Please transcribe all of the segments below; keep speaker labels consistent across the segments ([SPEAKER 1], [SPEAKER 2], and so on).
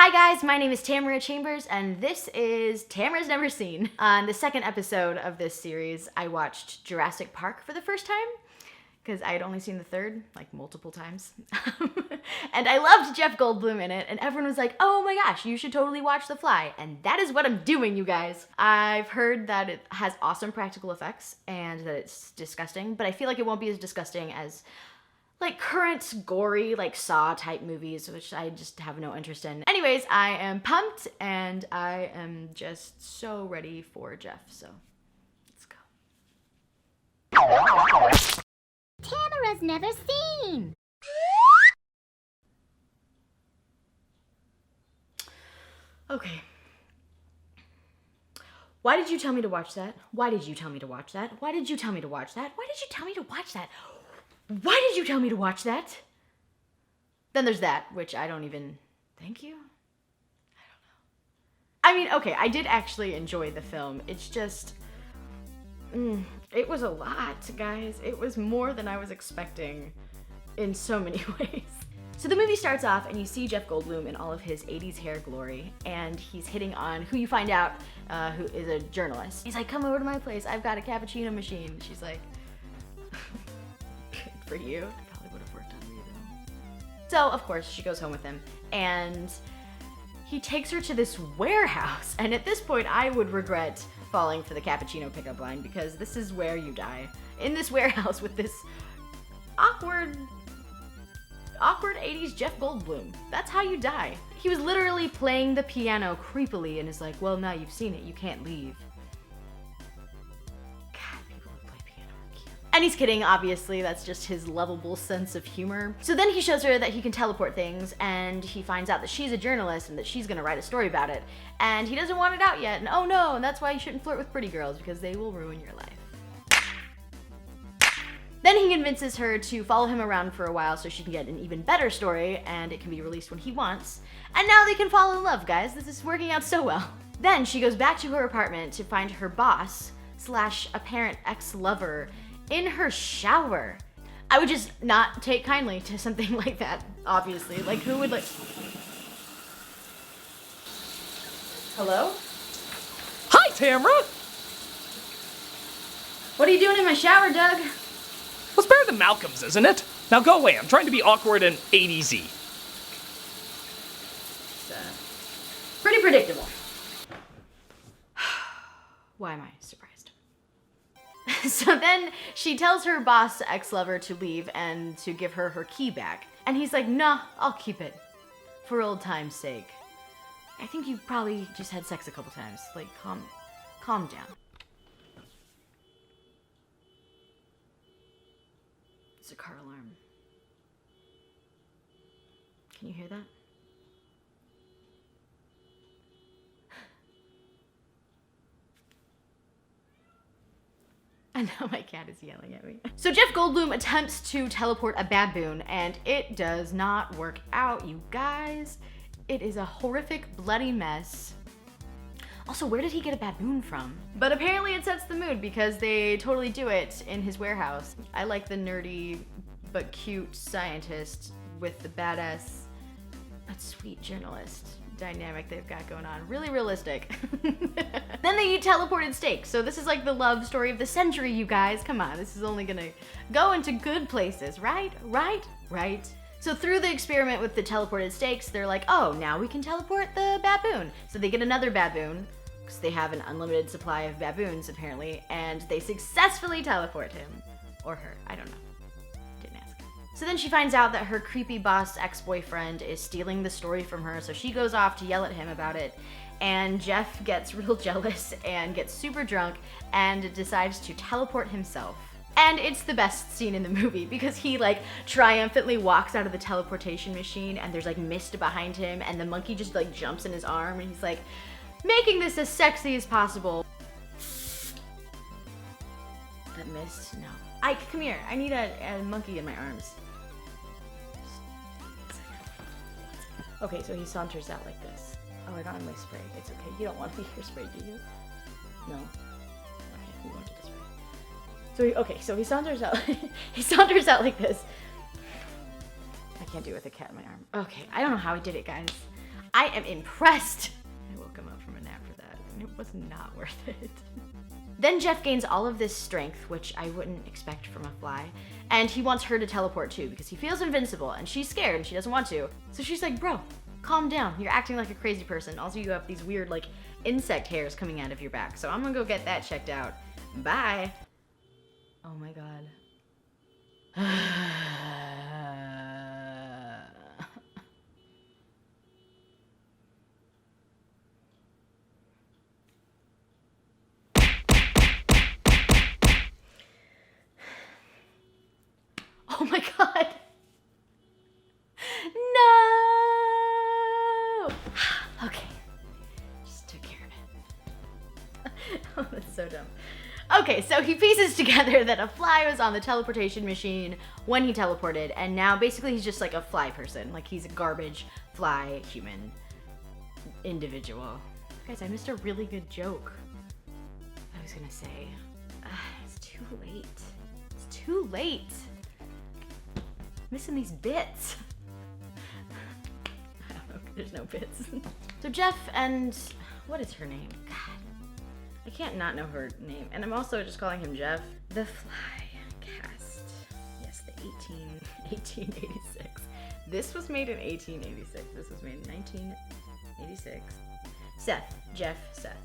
[SPEAKER 1] Hi guys, my name is Tamara Chambers and this is Tamara's Never Seen. On the second episode of this series, I watched Jurassic Park for the first time because I had only seen the third like multiple times. And I loved Jeff Goldblum in it and everyone was like, oh my gosh, you should totally watch The Fly. And that is what I'm doing, you guys. I've heard that it has awesome practical effects and that it's disgusting, but I feel like it won't be as disgusting as like current gory like Saw type movies, which I just have no interest in. Anyways, I am pumped and I am just so ready for Jeff, so let's go.
[SPEAKER 2] Tamara's Never Seen.
[SPEAKER 1] Okay. Why did you tell me to watch that? Why did you tell me to watch that? Why did you tell me to watch that? Why did you tell me to watch that? Why did you tell me to watch that? Then there's that, which I don't even... Thank you? I don't know. I mean, okay, I did actually enjoy the film. It's just... it was a lot, guys. It was more than I was expecting in so many ways. So the movie starts off and you see Jeff Goldblum in all of his 80s hair glory, and he's hitting on who you find out who is a journalist. He's like, come over to my place, I've got a cappuccino machine. She's like... for you. It probably would have worked on me though. So of course she goes home with him and he takes her to this warehouse, and at this point I would regret falling for the cappuccino pickup line because this is where you die. In this warehouse with this awkward 80s Jeff Goldblum. That's how you die. He was literally playing the piano creepily and is like, well, now you've seen it, you can't leave. And he's kidding, obviously, that's just his lovable sense of humor. So then he shows her that he can teleport things, and he finds out that she's a journalist and that she's gonna write a story about it. And he doesn't want it out yet, and oh no, and that's why you shouldn't flirt with pretty girls, because they will ruin your life. Then he convinces her to follow him around for a while so she can get an even better story, and it can be released when he wants. And now they can fall in love, guys. This is working out so well. Then she goes back to her apartment to find her boss / apparent ex-lover in her shower. I would just not take kindly to something like that, obviously. Like, who would like... Hello?
[SPEAKER 3] Hi, Tamara!
[SPEAKER 1] What are you doing in my shower, Doug?
[SPEAKER 3] Well, it's better than Malcolm's, isn't it? Now go away, I'm trying to be awkward and 80s-y.
[SPEAKER 1] It's pretty predictable. Why am I surprised? So then she tells her boss ex-lover to leave and to give her her key back. And he's like, nah, I'll keep it. For old time's sake. I think you probably just had sex a couple times. Like, calm down. It's a car alarm. Can you hear that? And now my cat is yelling at me. So Jeff Goldblum attempts to teleport a baboon and it does not work out, you guys. It is a horrific, bloody mess. Also, where did he get a baboon from? But apparently it sets the mood because they totally do it in his warehouse. I like the nerdy but cute scientist with the badass but sweet journalist dynamic they've got going on. Really realistic. Then they eat teleported steak. So this is like the love story of the century, you guys. Come on, this is only gonna go into good places, right? Right. So through the experiment with the teleported steaks, they're like, oh, now we can teleport the baboon. So they get another baboon, because they have an unlimited supply of baboons, apparently, and they successfully teleport him. Or her, I don't know. Didn't ask. So then she finds out that her creepy boss ex-boyfriend is stealing the story from her, so she goes off to yell at him about it, and Jeff gets real jealous and gets super drunk and decides to teleport himself. And it's the best scene in the movie because he like triumphantly walks out of the teleportation machine and there's like mist behind him and the monkey just like jumps in his arm and he's like making this as sexy as possible. That mist? No. Ike, come here. I need a monkey in my arms. Okay, so he saunters out like this. Oh, I don't have my spray. It's okay. You don't want me your spray, do you? No? Okay, we won't do the spray. So he saunters out. He saunters out like this. I can't do it with a cat in my arm. Okay, I don't know how I did it, guys. I am impressed. I woke him up from a nap for that, and it was not worth it. Then Jeff gains all of this strength, which I wouldn't expect from a fly, and he wants her to teleport too because he feels invincible, and she's scared and she doesn't want to. So she's like, bro, calm down. You're acting like a crazy person. Also, you have these weird like insect hairs coming out of your back. So I'm gonna go get that checked out. Bye. Oh my God. Oh my God. No. Okay. Just took care of it. Oh, that's so dumb. Okay, so he pieces together that a fly was on the teleportation machine when he teleported, and now basically he's just like a fly person. Like he's a garbage fly human individual. Guys, I missed a really good joke. I was gonna say, it's too late. It's too late. Missing these bits. I don't know, there's no bits. So Jeff and, what is her name? God, I can't not know her name. And I'm also just calling him Jeff. The Fly cast. Yes, the 1886. This was made in 1886. This was made in 1986. Seth, Jeff, Seth.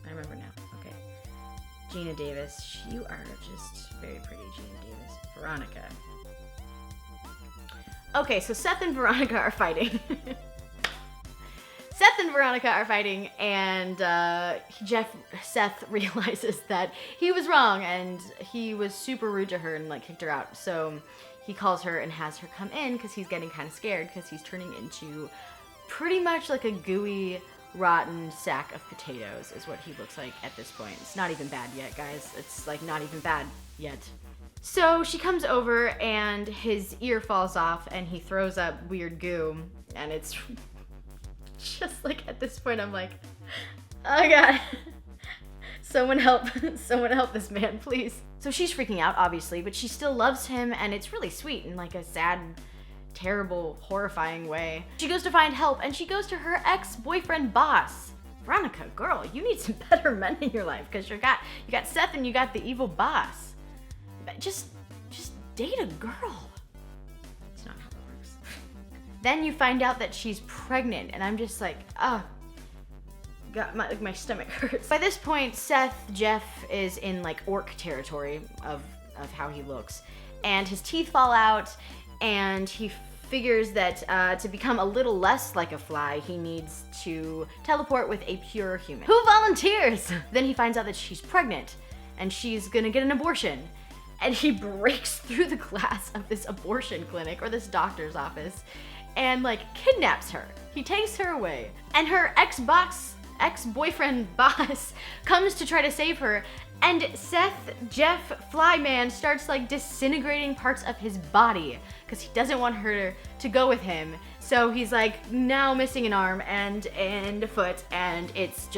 [SPEAKER 1] I remember now, okay. Gina Davis, you are just very pretty, Gina Davis. Veronica. Okay, so Seth and Veronica are fighting. Seth and Veronica are fighting, and Seth realizes that he was wrong, and he was super rude to her and like kicked her out. So he calls her and has her come in because he's getting kind of scared because he's turning into pretty much like a gooey, rotten sack of potatoes is what he looks like at this point. It's not even bad yet, guys. It's like not even bad yet. So she comes over and his ear falls off and he throws up weird goo, and it's just like at this point I'm like, oh God, someone help this man, please. So she's freaking out obviously, but she still loves him, and it's really sweet in like a sad, terrible, horrifying way. She goes to find help, and she goes to her ex-boyfriend boss. Veronica, girl, you need some better men in your life because you got Seth and you got the evil boss. Just date a girl. It's not how that works. Then you find out that she's pregnant, and I'm just like, oh, God, my stomach hurts. By this point, Jeff is in like orc territory of how he looks, and his teeth fall out, and he figures that to become a little less like a fly, he needs to teleport with a pure human. Who volunteers? Then he finds out that she's pregnant, and she's gonna get an abortion. And he breaks through the glass of this abortion clinic or this doctor's office and like kidnaps her. He takes her away, and her ex-boyfriend boss comes to try to save her, and Jeff Flyman starts like disintegrating parts of his body because he doesn't want her to go with him. So he's like now missing an arm and a foot, and it's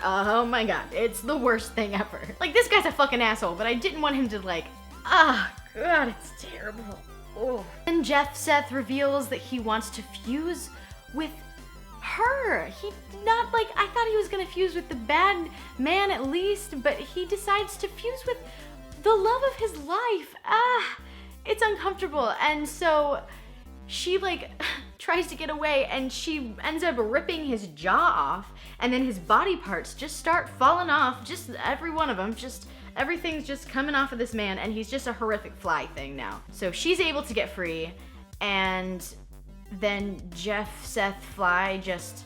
[SPEAKER 1] oh my God, it's the worst thing ever. Like, this guy's a fucking asshole, but I didn't want him to like, God, it's terrible. Oh. And Seth reveals that he wants to fuse with her. He not like, I thought he was gonna fuse with the bad man at least, but he decides to fuse with the love of his life. It's uncomfortable. And so she like tries to get away, and she ends up ripping his jaw off, and then his body parts just start falling off, just every one of them, just everything's just coming off of this man, and he's just a horrific fly thing now. So she's able to get free, and then Seth Fly just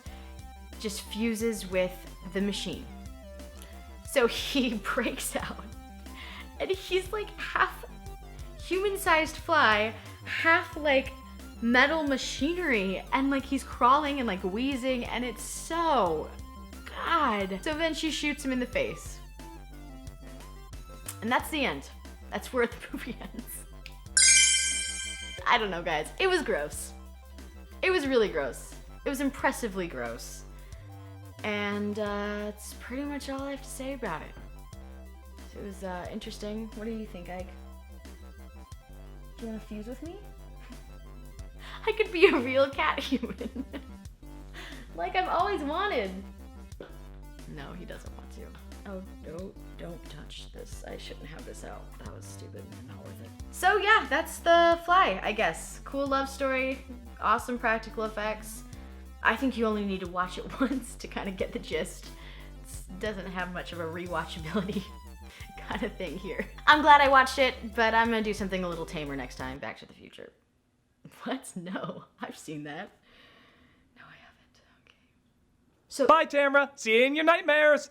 [SPEAKER 1] fuses with the machine. So he breaks out, and he's like half human-sized fly, half like metal machinery, and like he's crawling and like wheezing, and it's so God. So then she shoots him in the face, and that's the end. That's where the movie ends. I don't know, guys. It was gross. It was really gross. It was impressively gross, and that's pretty much all I have to say about it. So it was interesting. What do you think, Ike? Do you want to fuse with me? I could be a real cat human. like I've always wanted. No, he doesn't want to. Oh, don't touch this. I shouldn't have this out. That was stupid and not worth it. So yeah, that's The Fly, I guess. Cool love story, awesome practical effects. I think you only need to watch it once to kind of get the gist. It doesn't have much of a rewatchability kind of thing here. I'm glad I watched it, but I'm gonna do something a little tamer next time. Back to the Future. What? No, I've seen that. No, I haven't. Okay. So
[SPEAKER 3] Bye, Tamara. See you in your nightmares.